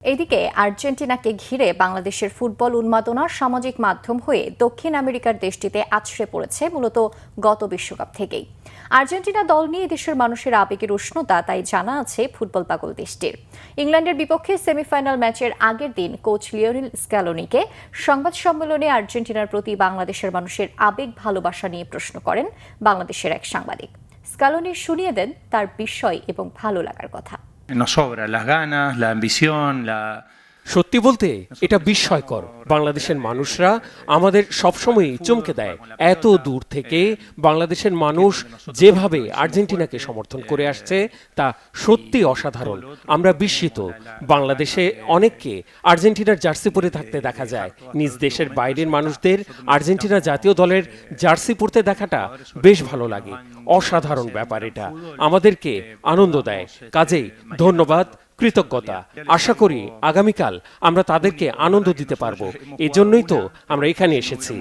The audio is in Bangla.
এদিকে আর্জেন্টিনাকে ঘিরে বাংলাদেশের ফুটবল উন্মাদনা সামাজিক মাধ্যম হয়ে দক্ষিণ আমেরিকার দেশটিতে আছড়ে পড়েছে মূলত গত বিশ্বকাপ থেকেই। আর্জেন্টিনা দল নিয়ে দেশের মানুষের আবেগের উষ্ণতা তাই জানা আছে ফুটবল পাগল দেশটির। ইংল্যান্ডের বিপক্ষে সেমিফাইনাল ম্যাচের আগের দিন কোচ লিওনেল স্ক্যালোনিকে সংবাদ সম্মেলনে আর্জেন্টিনার প্রতি বাংলাদেশের মানুষের আবেগ ভালোবাসা নিয়ে প্রশ্ন করেন বাংলাদেশের এক সাংবাদিক। স্ক্যালোনি শুনিয়ে দেন তার বিস্ময় এবং ভালো লাগার কথা। Nos sobra las ganas, la ambición, সত্যি বলতে এটা বিস্ময়কর। বাংলাদেশের মানুষরা আমাদের সবসময়ই চমকে দেয়। এত দূর থেকে বাংলাদেশের মানুষ যেভাবে আর্জেন্টিনাকে সমর্থন করে আসছে তা সত্যি অসাধারণ। আমরা বিস্মিত। বাংলাদেশে অনেককে আর্জেন্টিনার জার্সি পরে থাকতে দেখা যায়। নিজ দেশের বাইরের মানুষদের আর্জেন্টিনা জাতীয় দলের জার্সি পরতে দেখাটা বেশ ভালো লাগে। অসাধারণ ব্যাপার এটা, আমাদেরকে আনন্দ দেয়। কাজেই ধন্যবাদ, কৃতজ্ঞতা। আশা করি আগামীকাল আমরা তাদেরকে আনন্দ দিতে পারবো। এজন্যই তো আমরা এখানে এসেছি।